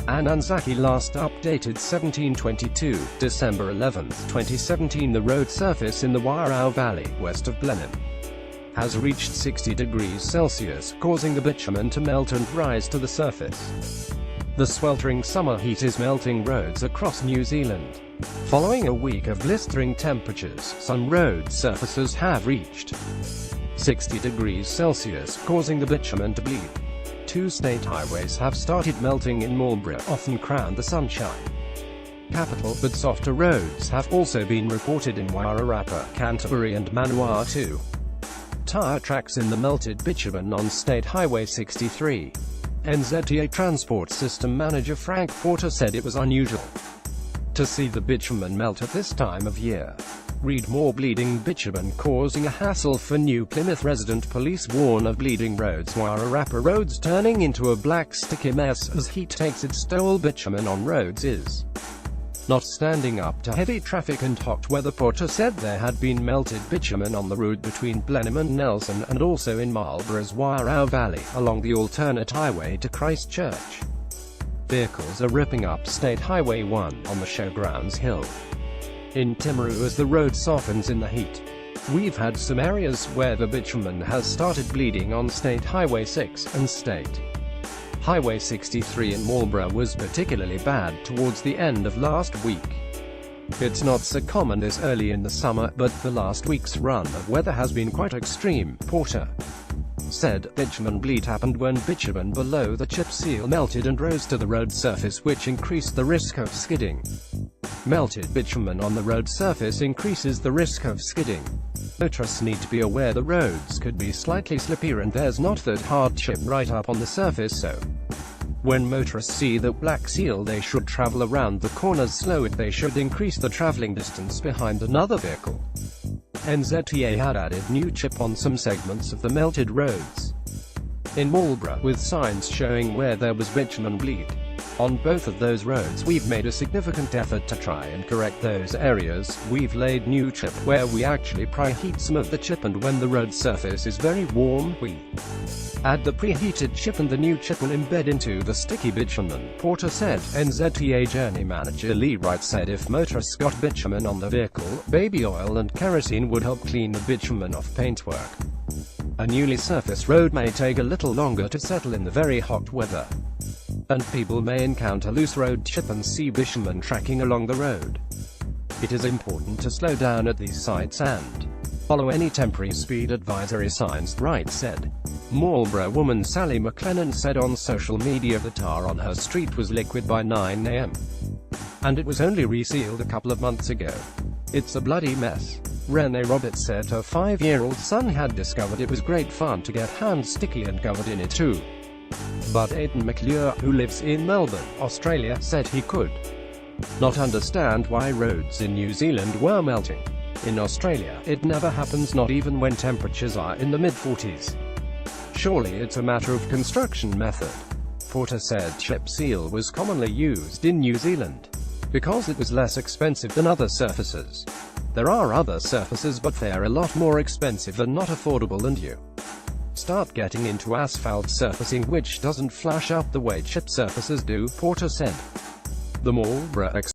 Ananzaki last updated 1722, December 11, 2017. The road surface in the Warao Valley, west of Blenheim, has reached 60 degrees Celsius, causing the bitumen to melt and rise to the surface. The sweltering summer heat is melting roads across New Zealand. Following a week of blistering temperatures, some road surfaces have reached 60 degrees Celsius, causing the bitumen to bleed. Two state highways have started melting in Marlborough, often crowned the sunshine capital, but softer roads have also been reported in Wairarapa, Canterbury and Manawatu. Tire tracks in the melted bitumen on State Highway 63. NZTA Transport System Manager Frank Porter said it was unusual to see the bitumen melt at this time of year. Read more. Bleeding bitumen causing a hassle for New Plymouth resident. Police warn of bleeding roads. Wairarapa roads turning into a black sticky mess as heat takes its toll. Bitumen on roads is not standing up to heavy traffic and hot weather. Porter said there had been melted bitumen on the route between Blenheim and Nelson, and also in Marlborough's Warao Valley, along the alternate highway to Christchurch. Vehicles are ripping up State Highway 1 on the Showgrounds Hill in Timaru as the road softens in the heat. We've had some areas where the bitumen has started bleeding on State Highway 6, and State Highway 63 in Marlborough was particularly bad towards the end of last week. It's not so common this early in the summer, but the last week's run of weather has been quite extreme, Porter said. Bitumen bleed happened when bitumen below the chip seal melted and rose to the road surface, which increased the risk of skidding. Melted bitumen on the road surface increases the risk of skidding. Motorists need to be aware the roads could be slightly slippier and there's not that hard chip right up on the surface, so when motorists see the black seal they should travel around the corners. Slow it. They should increase the traveling distance behind another vehicle. NZTA had added new chip on some segments of the melted roads in Marlborough, with signs showing where there was bitumen bleed. On both of those roads we've made a significant effort to try and correct those areas. We've laid new chip where we actually preheat some of the chip, and when the road surface is very warm we add the preheated chip and the new chip will embed into the sticky bitumen, Porter said. NZTA Journey Manager Lee Wright said if motorists got bitumen on the vehicle, baby oil and kerosene would help clean the bitumen off paintwork. A newly surfaced road may take a little longer to settle in the very hot weather, and people may encounter loose road chip and see bitumen tracking along the road. It is important to slow down at these sites and follow any temporary speed advisory signs, Wright said. Marlborough woman Sally McLennan said on social media the tar on her street was liquid by 9 a.m. and it was only resealed a couple of months ago. It's a bloody mess. Renee Roberts said her 5-year-old son had discovered it was great fun to get hands sticky and covered in it too. But Aidan McClure, who lives in Melbourne, Australia, said he could not understand why roads in New Zealand were melting. In Australia, it never happens, not even when temperatures are in the mid-40s. Surely it's a matter of construction method. Porter said chip seal was commonly used in New Zealand because it was less expensive than other surfaces. There are other surfaces, but they're a lot more expensive and not affordable, and you start getting into asphalt surfacing, which doesn't flash up the way chip surfaces do, Porter said. The Marlborough